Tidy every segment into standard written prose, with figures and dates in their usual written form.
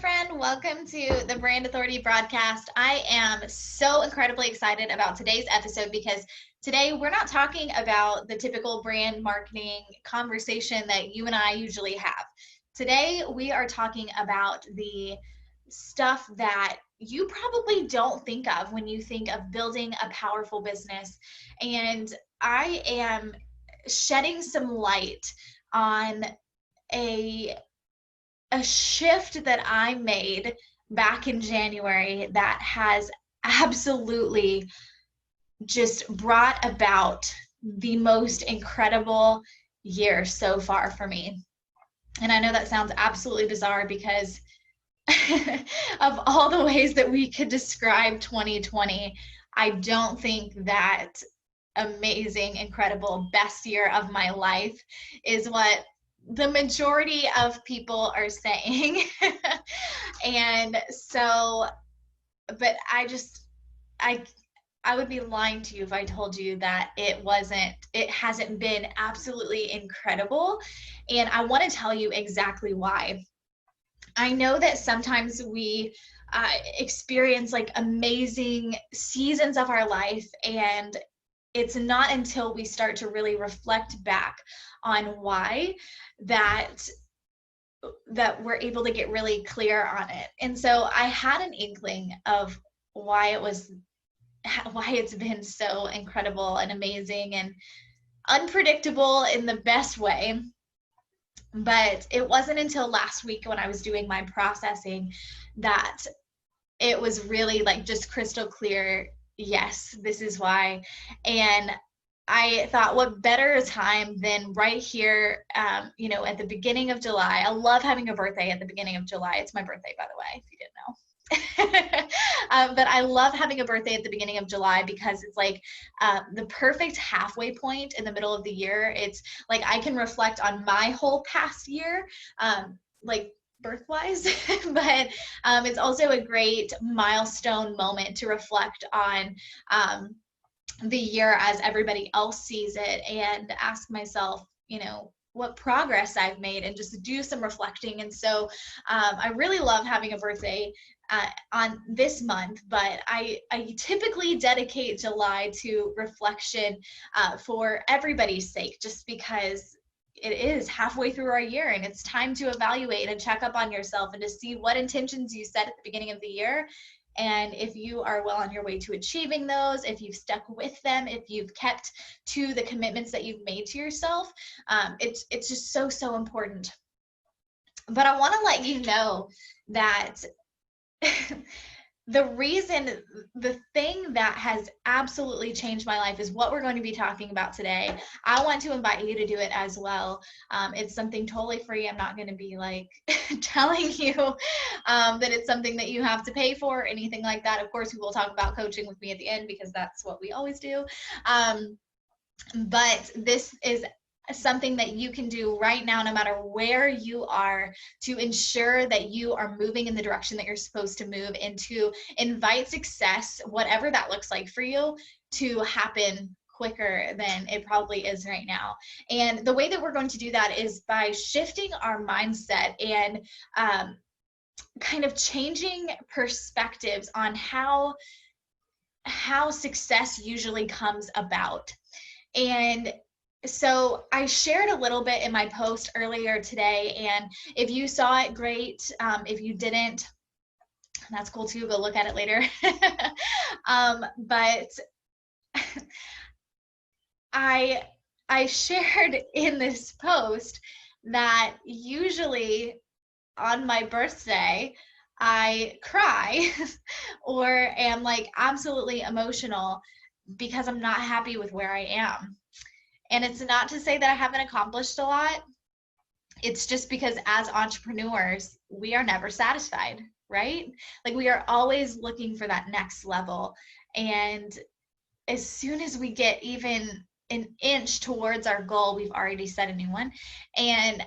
friend. Welcome to the Brand Authority broadcast. I am so incredibly excited about today's episode because today we're not talking about the typical brand marketing conversation that you and I usually have. Today we are talking about the stuff that you probably don't think of when you think of building a powerful business. And I am shedding some light on a shift that I made back in January that has absolutely just brought about the most incredible year so far for me. And I know that sounds absolutely bizarre because of all the ways that we could describe 2020, I don't think that amazing, incredible, best year of my life is what the majority of people are saying. And so, but I I would be lying to you if I told you that it hasn't been absolutely incredible. And I want to tell you exactly why. I know that sometimes we experience like amazing seasons of our life, and it's not until we start to really reflect back on why that we're able to get really clear on it. And so I had an inkling of why it's been so incredible and amazing and unpredictable in the best way. But it wasn't until last week when I was doing my processing that it was really like just crystal clear. Yes, this is why. And I thought, what better time than right here, at the beginning of July. I love having a birthday at the beginning of July. It's my birthday, by the way, if you didn't know. But I love having a birthday at the beginning of July because it's like the perfect halfway point in the middle of the year. It's like I can reflect on my whole past year, like birth-wise, but it's also a great milestone moment to reflect on the year as everybody else sees it and ask myself, what progress I've made and just do some reflecting. And so I really love having a birthday on this month, but I typically dedicate July to reflection for everybody's sake, just because it is halfway through our year and it's time to evaluate and check up on yourself and to see what intentions you set at the beginning of the year. And if you are well on your way to achieving those, if you've stuck with them, if you've kept to the commitments that you've made to yourself, it's just so important. But I want to let you know that the thing that has absolutely changed my life is what we're going to be talking about today. I want to invite you to do it as well. It's something totally free. I'm not going to be like telling you that it's something that you have to pay for or anything like that. Of course, we will talk about coaching with me at the end because that's what we always do. But this is something that you can do right now, no matter where you are, to ensure that you are moving in the direction that you're supposed to move and to invite success, whatever that looks like for you, to happen quicker than it probably is right now. And the way that we're going to do that is by shifting our mindset and kind of changing perspectives on how success usually comes about. And so I shared a little bit in my post earlier today, and if you saw it, great. If you didn't, that's cool too. Go look at it later. But I shared in this post that usually on my birthday, I cry or am like absolutely emotional because I'm not happy with where I am. And it's not to say that I haven't accomplished a lot. It's just because as entrepreneurs, we are never satisfied, right? Like we are always looking for that next level. And as soon as we get even an inch towards our goal, we've already set a new one. And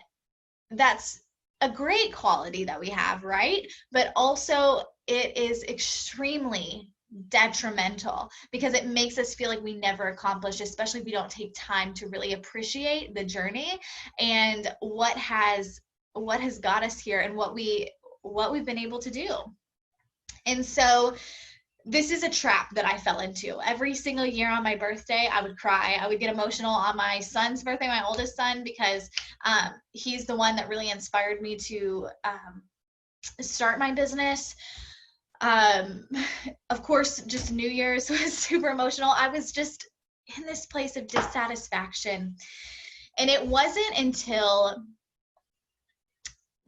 that's a great quality that we have, right? But also it is extremely detrimental because it makes us feel like we never accomplished, especially if we don't take time to really appreciate the journey and what has got us here and what we what we've been able to do. And so this is a trap that I fell into. Every single year on my birthday, I would cry. I would get emotional on my son's birthday, my oldest son, because he's the one that really inspired me to start my business. Of course, just New Year's was super emotional. I was just in this place of dissatisfaction. And it wasn't until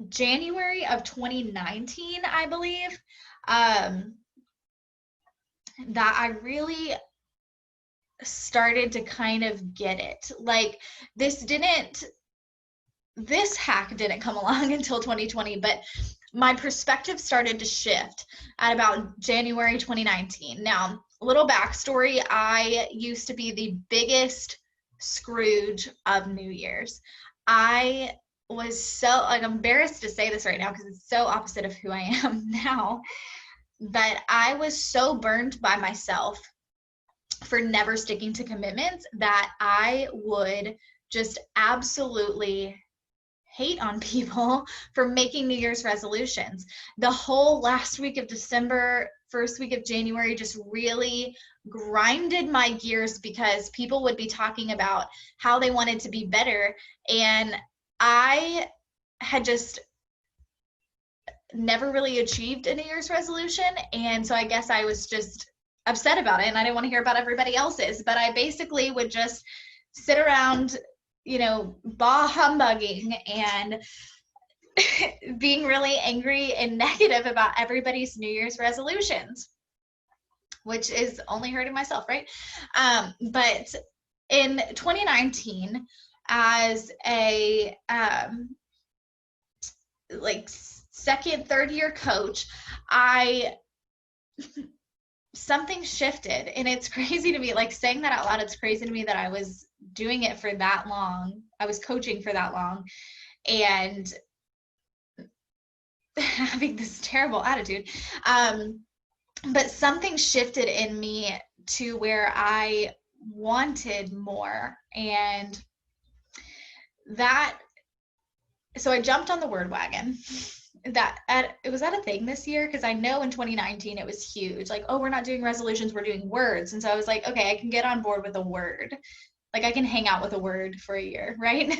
January of 2019, I believe, that I really started to kind of get it. Like this hack didn't come along until 2020, but my perspective started to shift at about January 2019. Now, a little backstory, I used to be the biggest Scrooge of New Year's. I was so, like, I'm embarrassed to say this right now because it's so opposite of who I am now. But I was so burned by myself for never sticking to commitments that I would just absolutely hate on people for making New Year's resolutions. The whole last week of December, first week of January just really grinded my gears because people would be talking about how they wanted to be better. And I had just never really achieved a New Year's resolution. And so I guess I was just upset about it and I didn't want to hear about everybody else's, but I basically would just sit around, bah humbugging and being really angry and negative about everybody's New Year's resolutions, which is only hurting myself, right? But in 2019, as a second, third year coach, something shifted. And it's crazy to me, like saying that out loud, it's crazy to me that I was doing it for that long. I was coaching for that long and having this terrible attitude. But something shifted in me to where I wanted more. And so I jumped on the word wagon. Was that a thing this year? Because I know in 2019 it was huge. Like, oh, we're not doing resolutions, we're doing words. And so I was like, okay, I can get on board with a word. Like I can hang out with a word for a year, right?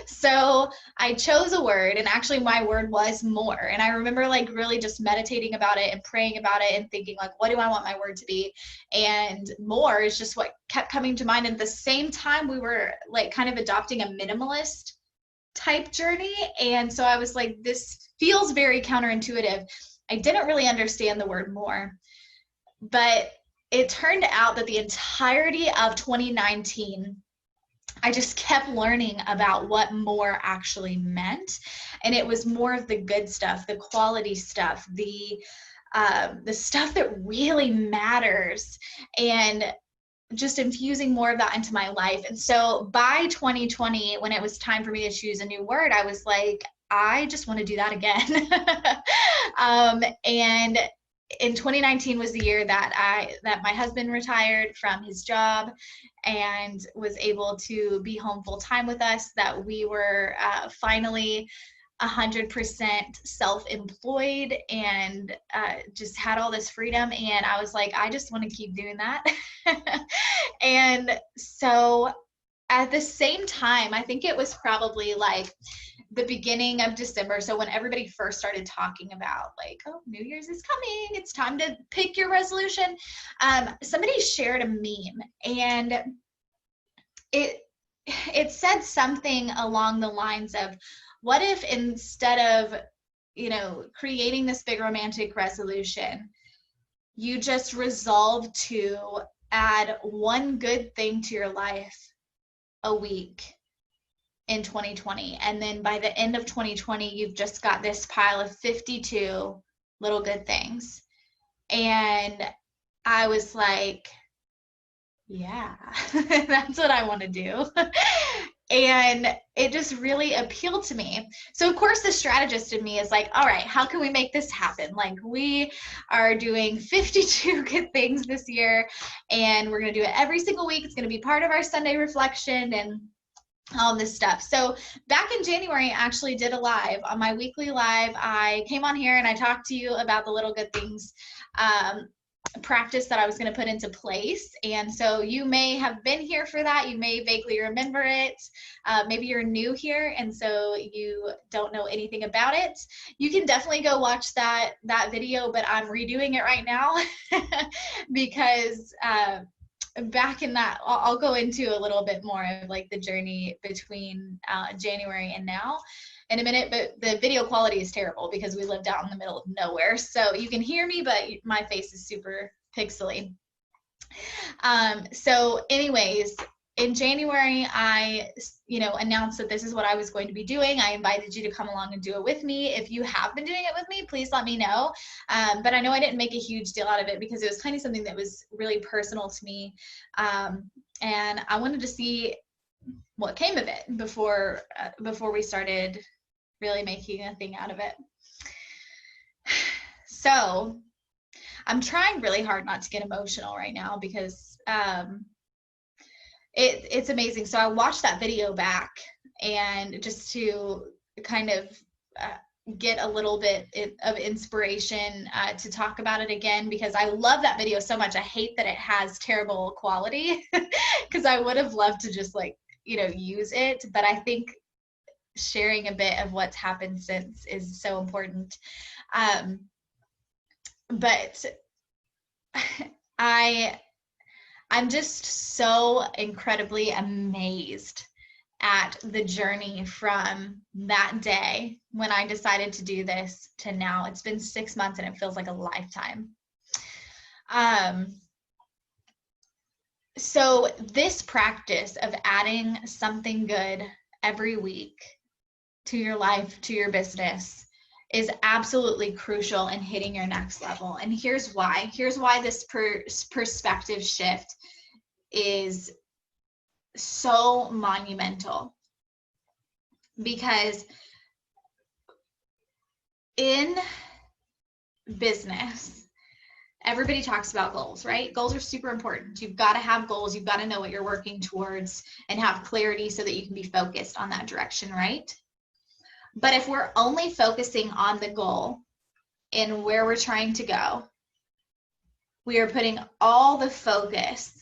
So I chose a word, and actually my word was more. And I remember like really just meditating about it and praying about it and thinking like, what do I want my word to be? And more is just what kept coming to mind. And at the same time, we were like kind of adopting a minimalist type journey. And so I was like, this feels very counterintuitive. I didn't really understand the word more, but it turned out that the entirety of 2019, I just kept learning about what more actually meant. And it was more of the good stuff, the quality stuff, the stuff that really matters, and just infusing more of that into my life. And so by 2020, when it was time for me to choose a new word, I was like, I just want to do that again. And in 2019 was the year that my husband retired from his job and was able to be home full time with us, that we were finally 100% self-employed and just had all this freedom. And I was like, I just want to keep doing that. And so at the same time, I think it was probably like the beginning of December. So when everybody first started talking about like, oh, New Year's is coming, it's time to pick your resolution. Somebody shared a meme, and it said something along the lines of, what if instead of, creating this big romantic resolution, you just resolve to add one good thing to your life a week in 2020. And then by the end of 2020, you've just got this pile of 52 little good things. And I was like, yeah, that's what I want to do. And it just really appealed to me. So of course the strategist in me is like, all right, how can we make this happen? Like, we are doing 52 good things this year, and we're going to do it every single week. It's going to be part of our Sunday reflection. And all this stuff. So back in January, I actually did a live. On my weekly live, I came on here and I talked to you about the little good things practice that I was going to put into place. And so you may have been here for that. You may vaguely remember it. Maybe you're new here and so you don't know anything about it. You can definitely go watch that video, but I'm redoing it right now because back in that, I'll go into a little bit more of like the journey between January and now in a minute, but the video quality is terrible because we lived out in the middle of nowhere. So you can hear me, but my face is super pixely. So anyways, in January, I, announced that this is what I was going to be doing. I invited you to come along and do it with me. If you have been doing it with me, please let me know. But I know I didn't make a huge deal out of it because it was kind of something that was really personal to me. And I wanted to see what came of it before we started really making a thing out of it. So I'm trying really hard not to get emotional right now because it's amazing. So I watched that video back and just to kind of get a little bit of inspiration to talk about it again, because I love that video so much. I hate that it has terrible quality because I would have loved to just use it, but I think sharing a bit of what's happened since is so important. But I'm just so incredibly amazed at the journey from that day when I decided to do this to now. It's been 6 months and it feels like a lifetime. So this practice of adding something good every week to your life, to your business, is absolutely crucial in hitting your next level. And here's why. Here's why this perspective shift is so monumental. Because in business, everybody talks about goals, right? Goals are super important. You've got to have goals. You've got to know what you're working towards and have clarity so that you can be focused on that direction, right? But if we're only focusing on the goal and where we're trying to go, we are putting all the focus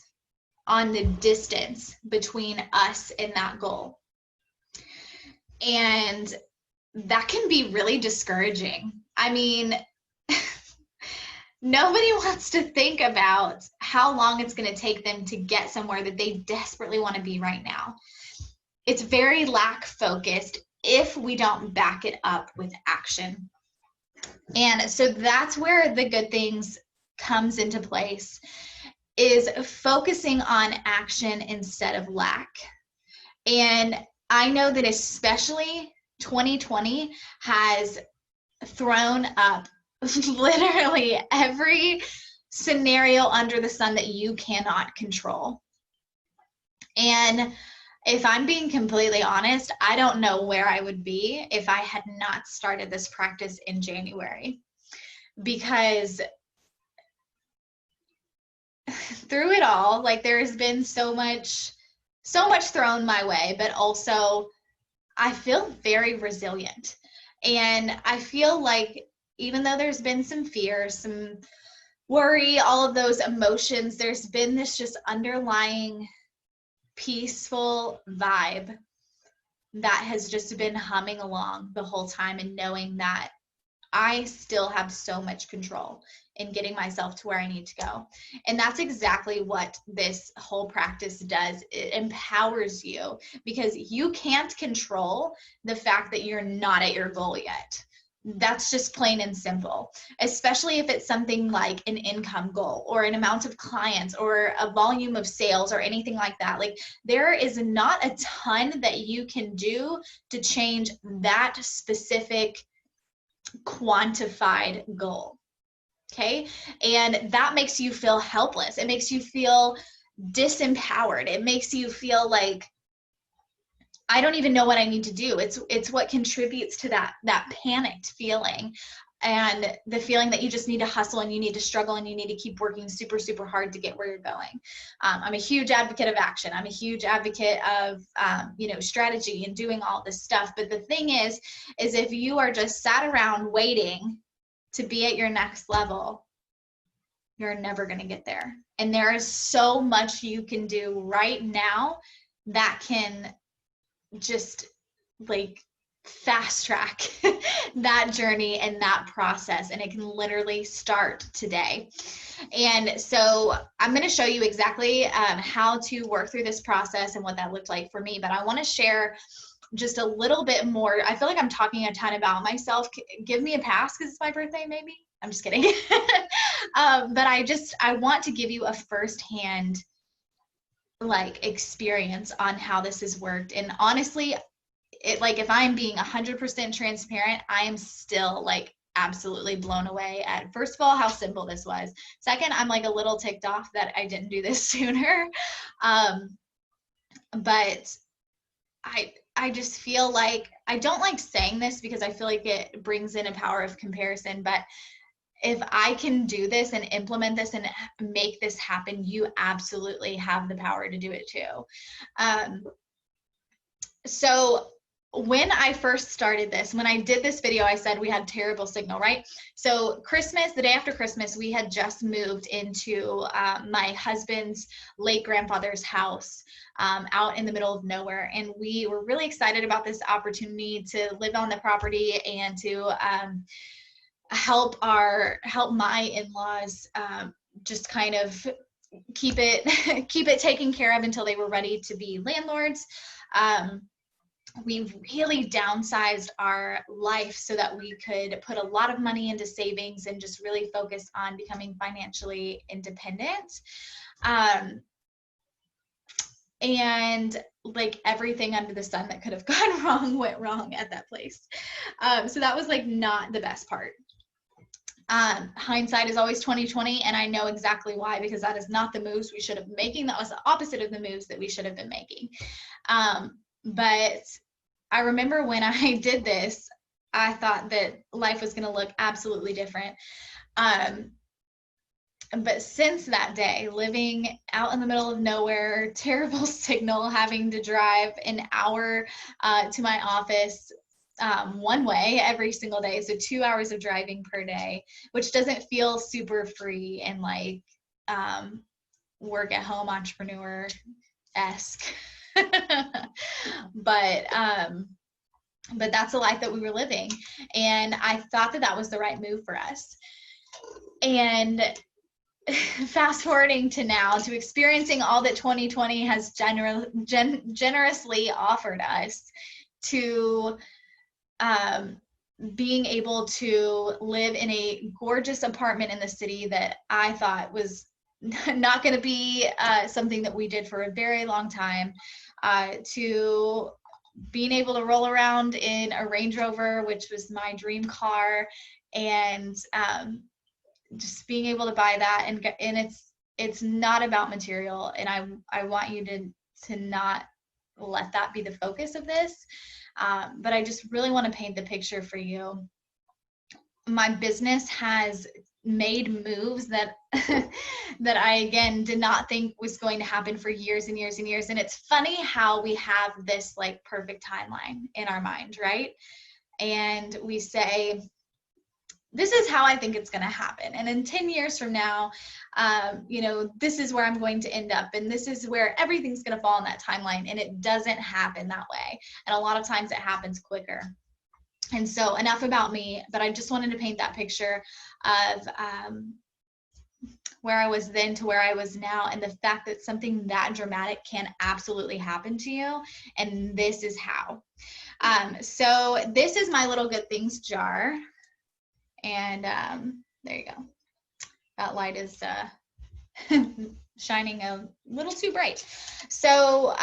on the distance between us and that goal. And that can be really discouraging. I mean, nobody wants to think about how long it's going to take them to get somewhere that they desperately want to be right now. It's very lack focused if we don't back it up with action. And so that's where the good things comes into place, is focusing on action instead of lack. And I know that especially 2020 has thrown up literally every scenario under the sun that you cannot control. And if I'm being completely honest, I don't know where I would be if I had not started this practice in January. Because through it all, there has been so much thrown my way, but also I feel very resilient. And I feel like even though there's been some fear, some worry, all of those emotions, there's been this just underlying peaceful vibe that has just been humming along the whole time, and knowing that I still have so much control in getting myself to where I need to go. And that's exactly what this whole practice does. It empowers you, because you can't control the fact that you're not at your goal yet. That's just plain and simple, especially if it's something like an income goal or an amount of clients or a volume of sales or anything like that. There is not a ton that you can do to change that specific quantified goal. Okay. And that makes you feel helpless. It makes you feel disempowered. It makes you feel like, I don't even know what I need to do. It's what contributes to that panicked feeling and the feeling that you just need to hustle and you need to struggle and you need to keep working super, super hard to get where you're going. I'm a huge advocate of action. I'm a huge advocate of, strategy and doing all this stuff. But the thing is if you are just sat around waiting to be at your next level, you're never going to get there. And there is so much you can do right now that can just like fast track that journey and that process, and it can literally start today. And so I'm going to show you exactly how to work through this process and what that looked like for me, but I want to share just a little bit more. I feel like I'm talking a ton about myself. Give me a pass because it's my birthday, maybe. I'm just kidding. But I want to give you a firsthand experience on how this has worked. And honestly, if I'm being 100% transparent, I am still absolutely blown away at, first of all, how simple this was. Second, I'm a little ticked off that I didn't do this sooner. But I just feel like, I don't like saying this because I feel like it brings in a power of comparison, but if I can do this and implement this and make this happen, you absolutely have the power to do it too. So when I first started this, when I did this video, I said we had terrible signal, right? So Christmas, the day after Christmas, we had just moved into my husband's late grandfather's house out in the middle of nowhere. And we were really excited about this opportunity to live on the property and to help my in-laws just kind of keep it taken care of until they were ready to be landlords. We really downsized our life so that we could put a lot of money into savings and just really focus on becoming financially independent. And everything under the sun that could have gone wrong went wrong at that place. So that was not the best part. Hindsight is always 20/20, and I know exactly why, because that is not the moves we should have been making. That was the opposite of the moves that we should have been making. But I remember when I did this, I thought that life was going to look absolutely different. But since that day, living out in the middle of nowhere, terrible signal, having to drive an hour to my office one way every single day, so 2 hours of driving per day, which doesn't feel super free and work at home entrepreneur-esque. But that's the life that we were living, and I thought that was the right move for us. And fast forwarding to now, to experiencing all that 2020 has generously offered us, to being able to live in a gorgeous apartment in the city that I thought was not going to be something that we did for a very long time, to being able to roll around in a Range Rover, which was my dream car, and just being able to buy that. And it's not about material, and I want you to not let that be the focus of this. But I just really want to paint the picture for you. My business has made moves that that I, again, did not think was going to happen for years and years and years. And it's funny how we have this perfect timeline in our mind, right? And we say, this is how I think it's going to happen. And in 10 years from now, this is where I'm going to end up. And this is where everything's going to fall in that timeline. And it doesn't happen that way. And a lot of times it happens quicker. And so enough about me, but I just wanted to paint that picture of where I was then to where I was now, and the fact that something that dramatic can absolutely happen to you. And this is how. So this is my little good things jar. And there you go. That light is shining a little too bright. So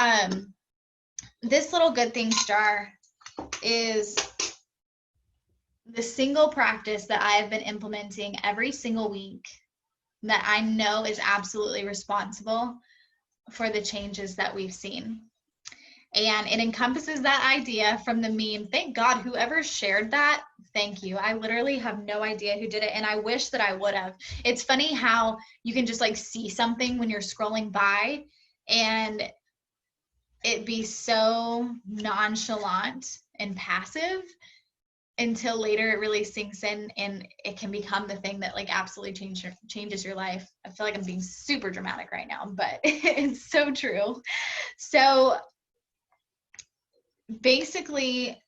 this little good things jar is the single practice that I have been implementing every single week that I know is absolutely responsible for the changes that we've seen. And it encompasses that idea from the meme. Thank God, whoever shared that, thank you. I literally have no idea who did it, and I wish that I would have. It's funny how you can just like see something when you're scrolling by and it be so nonchalant and passive until later it really sinks in and it can become the thing that like absolutely changes your life. I feel like I'm being super dramatic right now, but it's so true. So basically,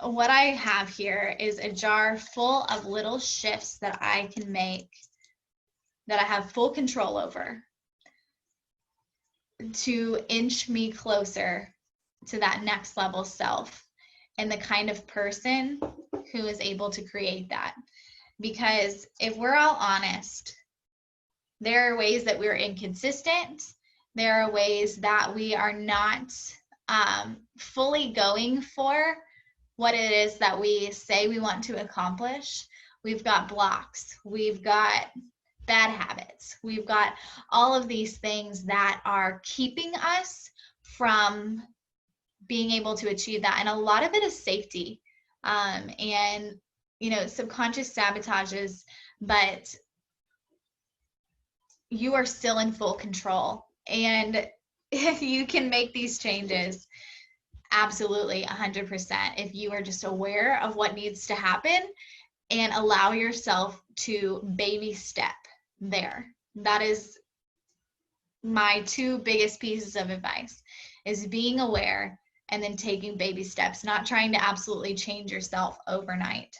what I have here is a jar full of little shifts that I can make, that I have full control over, to inch me closer to that next level self and the kind of person who is able to create that. Because if we're all honest, there are ways that we're inconsistent. There are ways that we are not fully going for what it is that we say we want to accomplish. We've got blocks. We've got bad habits. We've got all of these things that are keeping us from being able to achieve that. And a lot of it is safety and, you know, subconscious sabotages, but you are still in full control. And if you can make these changes, absolutely 100%, if you are just aware of what needs to happen and allow yourself to baby step there. That is my two biggest pieces of advice, is being aware and then taking baby steps, not trying to absolutely change yourself overnight.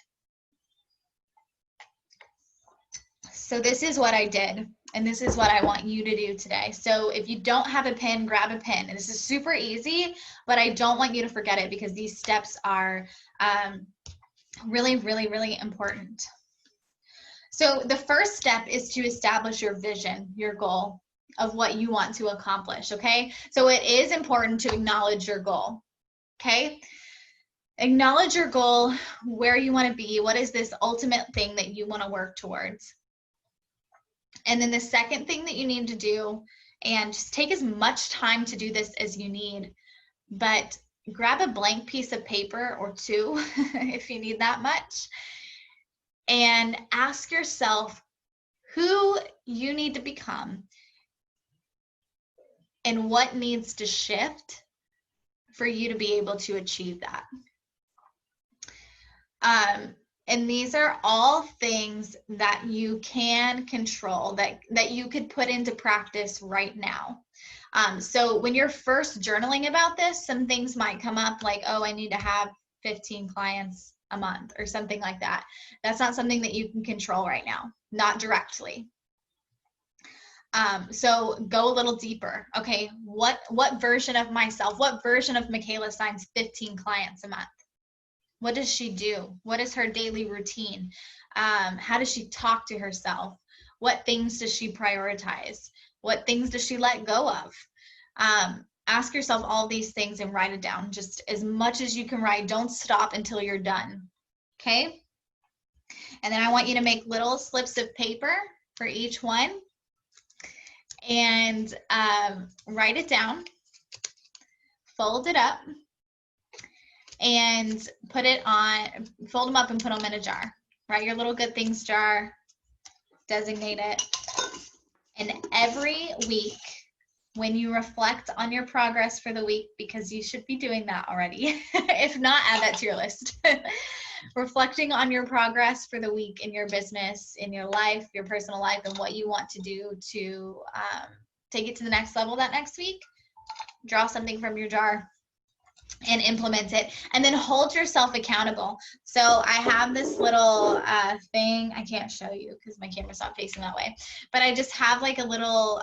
So this is what I did, and this is what I want you to do today. So if you don't have a pen, grab a pen. And this is super easy, but I don't want you to forget it because these steps are really, really, really important. So the first step is to establish your vision, your goal of what you want to accomplish, okay? So it is important to acknowledge your goal, okay? Acknowledge your goal, where you want to be, what is this ultimate thing that you want to work towards. And then the second thing that you need to do, and just take as much time to do this as you need, but grab a blank piece of paper or two if you need that much, and ask yourself who you need to become and what needs to shift for you to be able to achieve that. And these are all things that you can control, that you could put into practice right now. So when you're first journaling about this, some things might come up like, oh, I need to have 15 clients a month or something like that. That's not something that you can control right now, not directly. So go a little deeper. Okay, what version of myself, what version of Michaela signs 15 clients a month? What does she do? What is her daily routine? How does she talk to herself? What things does she prioritize? What things does she let go of? Ask yourself all these things and write it down, just as much as you can write. Don't stop until you're done, okay? And then I want you to make little slips of paper for each one and write it down, fold it up, and put it on, fold them up and put them in a jar. Write your little good things jar, designate it. And every week, when you reflect on your progress for the week, because you should be doing that already, if not, add that to your list. Reflecting on your progress for the week in your business, in your life, your personal life, and what you want to do to take it to the next level that next week. Draw something from your jar and implement it, and then hold yourself accountable. So I have this little thing, I can't show you because my camera's not facing that way, but I just have like a little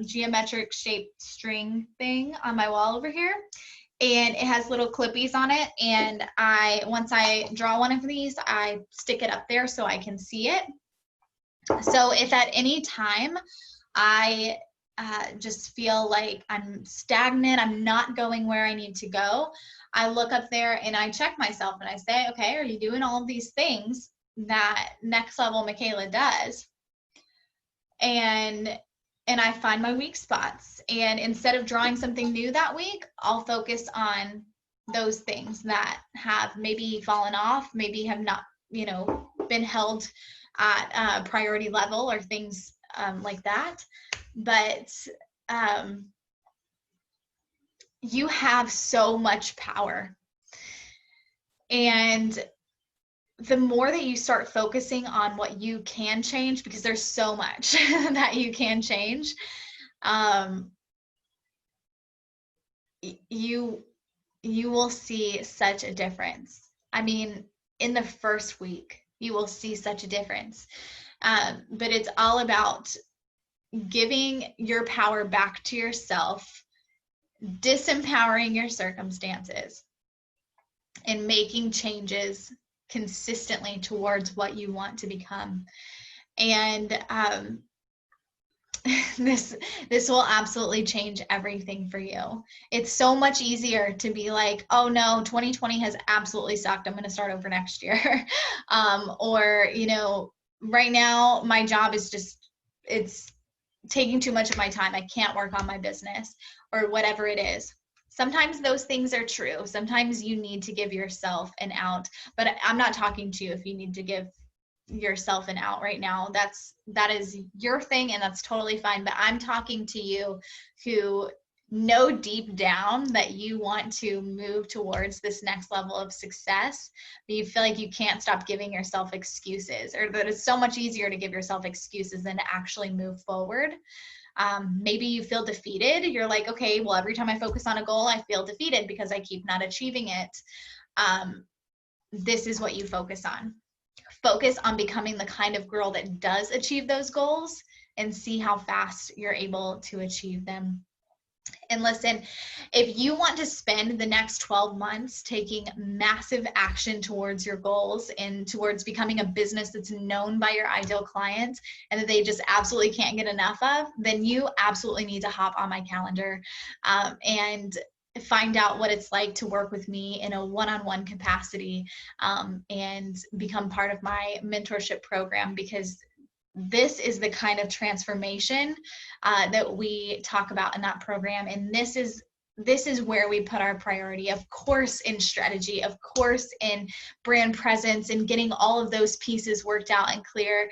geometric shaped string thing on my wall over here, and it has little clippies on it, and once I draw one of these, I stick it up there so I can see it. So if at any time I just feel like I'm stagnant, I'm not going where I need to go, I look up there and I check myself and I say, okay, are you doing all of these things that Next Level Michaela does? And and I find my weak spots. And instead of drawing something new that week, I'll focus on those things that have maybe fallen off, maybe have not, been held at a priority level or things like that. But you have so much power. And the more that you start focusing on what you can change, because there's so much that you can change, you will see such a difference. I mean, in the first week, you will see such a difference. But it's all about giving your power back to yourself, disempowering your circumstances, and making changes consistently towards what you want to become. And this will absolutely change everything for you. It's so much easier to be like, oh no, 2020 has absolutely sucked, I'm going to start over next year. Or right now my job is just, it's taking too much of my time, I can't work on my business, or whatever it is. Sometimes those things are true. Sometimes you need to give yourself an out, but I'm not talking to you if you need to give yourself an out right now. That is your thing, and that's totally fine. But I'm talking to you who know deep down that you want to move towards this next level of success, but you feel like you can't stop giving yourself excuses, or that it's so much easier to give yourself excuses than to actually move forward. Maybe you feel defeated. You're like, okay, well, every time I focus on a goal, I feel defeated because I keep not achieving it. This is what you focus on. Focus on becoming the kind of girl that does achieve those goals, and see how fast you're able to achieve them. And listen, if you want to spend the next 12 months taking massive action towards your goals and towards becoming a business that's known by your ideal clients and that they just absolutely can't get enough of, then you absolutely need to hop on my calendar and find out what it's like to work with me in a one-on-one capacity and become part of my mentorship program, because this is the kind of transformation that we talk about in that program. And this is where we put our priority, of course, in strategy, of course, in brand presence, and getting all of those pieces worked out and clear,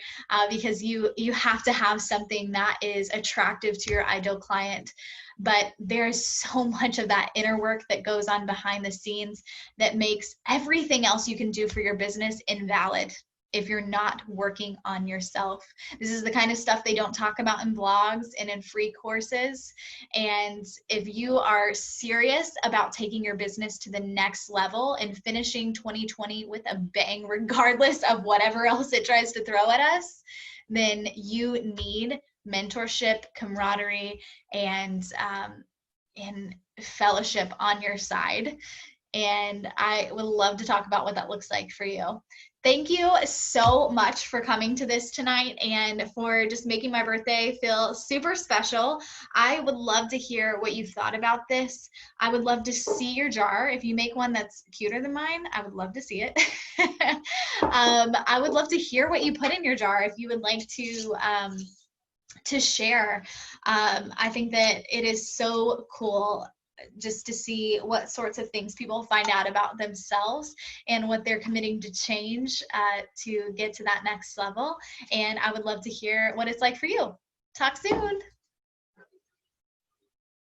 because you have to have something that is attractive to your ideal client. But there's so much of that inner work that goes on behind the scenes that makes everything else you can do for your business invalid if you're not working on yourself. This is the kind of stuff they don't talk about in blogs and in free courses. And if you are serious about taking your business to the next level and finishing 2020 with a bang, regardless of whatever else it tries to throw at us, then you need mentorship, camaraderie, and fellowship on your side. And I would love to talk about what that looks like for you. Thank you so much for coming to this tonight and for just making my birthday feel super special. I would love to hear what you thought about this. I would love to see your jar. If you make one that's cuter than mine, I would love to see it. I would love to hear what you put in your jar if you would like to share. I think that it is so cool just to see what sorts of things people find out about themselves and what they're committing to change to get to that next level. And I would love to hear what it's like for you. Talk soon.